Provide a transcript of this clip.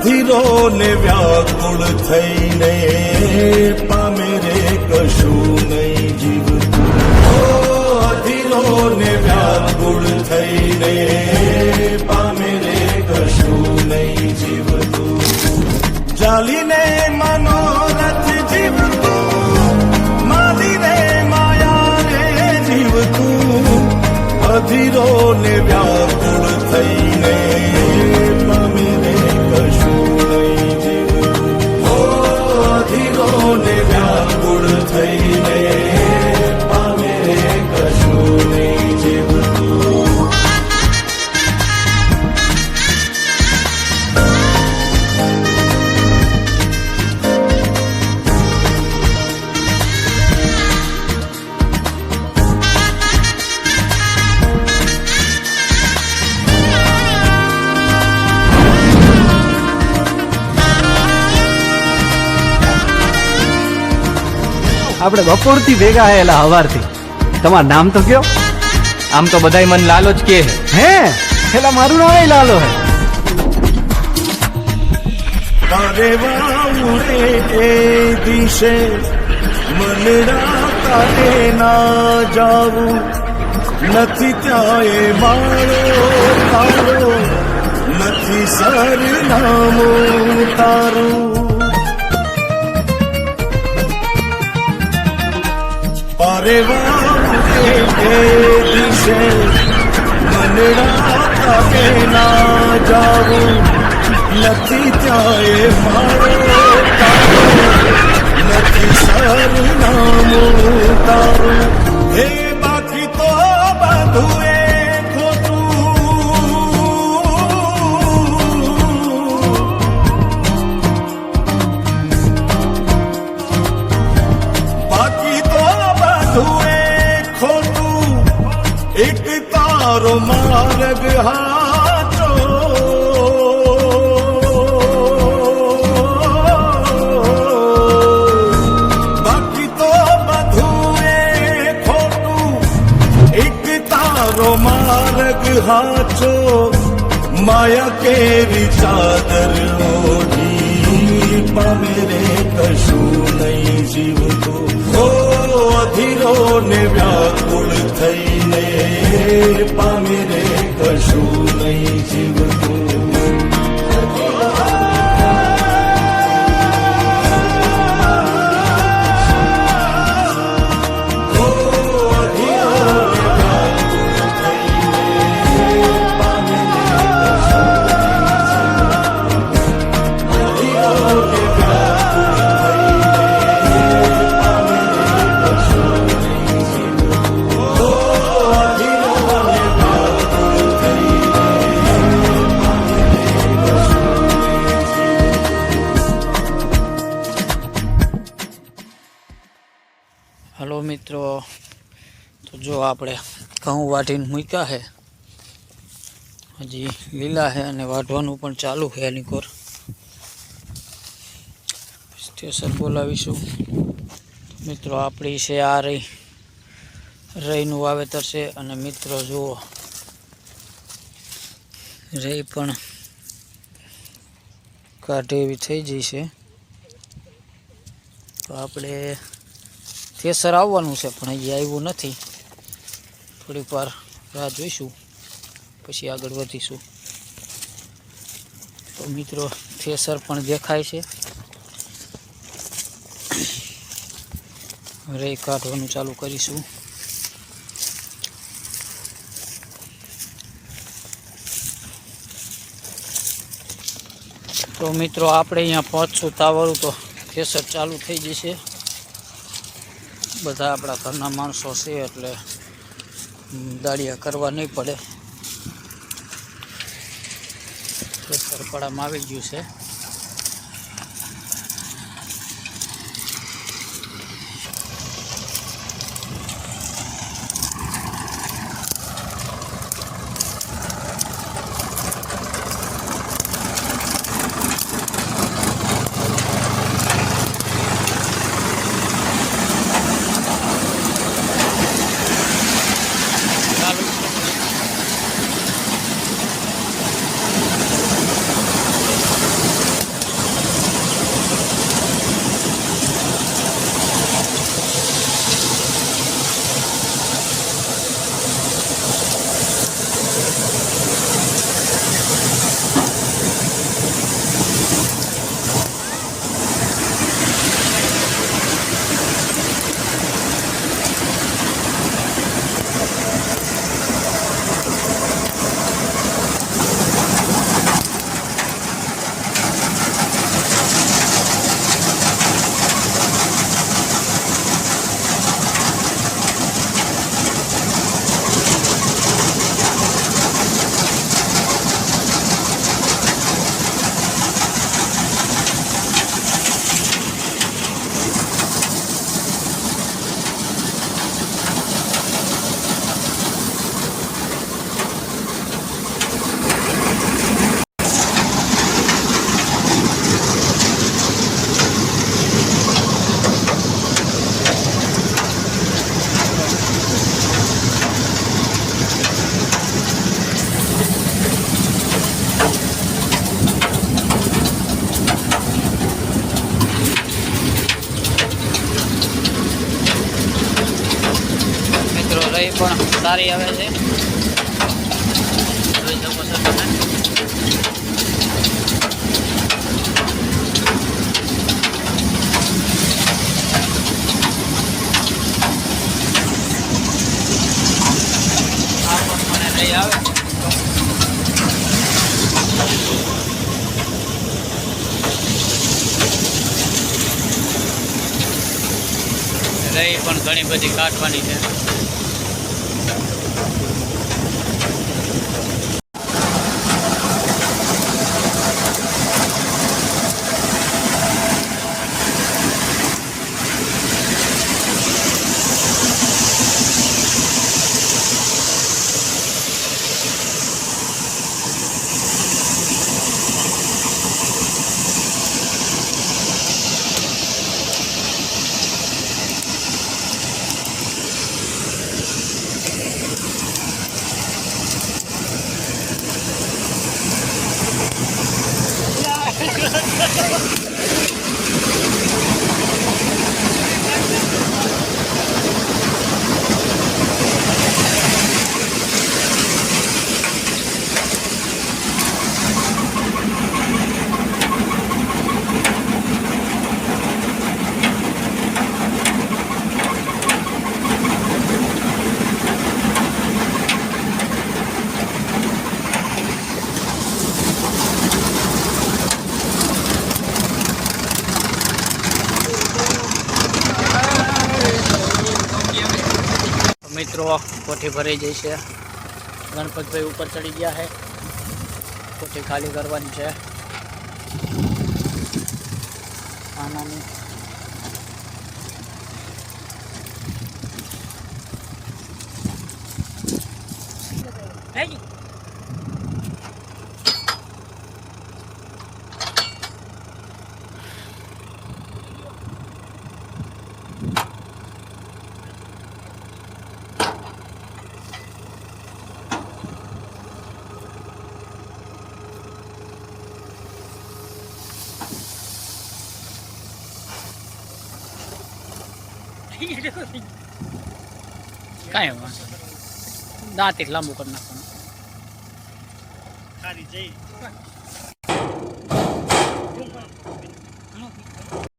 અધીરો ને વ્યાકુળ થઈને પામે રે કશું નહીં જીવતું. અધીરો ને વ્યાકુળ થઈને પામે રે કશું નહીં જીવતું. ચાલીને મનોરથ જીવતું, માલીને માયાને જીવતું. અધીરો ને વ્યાકુળ થઈને પામે રે કશું નહીં જીવતું. અધીરો ને વ્યાકુળ થઈને પામે રે કશું નહીં જીવતું. આપણે બપોરથી ભેગા હેલા હવારથી. તમારું નામ તો કયો? આમ તો બધાય મન લાલો જ કે હે પેલા મારું નામ લાલો હે. તારે વાઉડે એ દિશે મનડા તારે ના જાવું. નથી ત્યાં એ માળો તારો, નથી સરનામું તારું. પારે વાઉડે એ દિશે મનડા તારે ના જાવું. નથી ત્યાં એ માળો તારો, નથી સરનામું તારું. હે બાકી તો બધું એ ખોટું. બાકી તો બધું એ ખોટું. એક તારો માર્ગ હાચો. માર્ગ હાચો. માયા કેરી ચાદર ઓઢી પામે રે કશું નહીં જીવતું. અધીરો ને વ્યાકુળ થઈને પામે રે કશું નહીં જીવતું. હલો મિત્રો, તો જો આપણે ઘઉં વાઢીને મૂક્યા છે, હજી લીલા છે અને વાઢવાનું પણ ચાલુ છે. એની કોર સ્ટેશન બોલાવીશું મિત્રો. આપણી છે આ રઈનું વાવેતર છે. અને મિત્રો જુઓ, રઈ પણ કાઢે એવી થઈ જઈ છે. તો આપણે થેસર આવવાનું છે પણ હજી આવ્યું નથી. થોડીક વાર રાહ જોઈશું, પછી આગળ વધીશું. તો મિત્રો થેસર પણ દેખાય છે. રેય કાઢવાનું ચાલુ કરીશું. તો મિત્રો આપણે અહીંયા પહોંચશું તાવરું તો થેસર ચાલુ થઈ જશે. બધા આપણા ઘરના માણસો છે એટલે દાળિયા કરવા નહીં પડે. સરપડામાં આવી ગયું છે. સારી આવે છે. જોઈ શકો છો તમે. આ પણ મને લઈ આવે. રહી પણ ઘણી બધી કાઢવાની છે. મિત્રો કોઠી ભરાઈ જઈ છે. ગણપતભાઈ ઉપર ચડી ગયા છે. કોઠી ખાલી કરવાની છે. આનાની કાંઈ વાંધો નહીં. દાંત એક લાંબુ કરી નાખવાનું.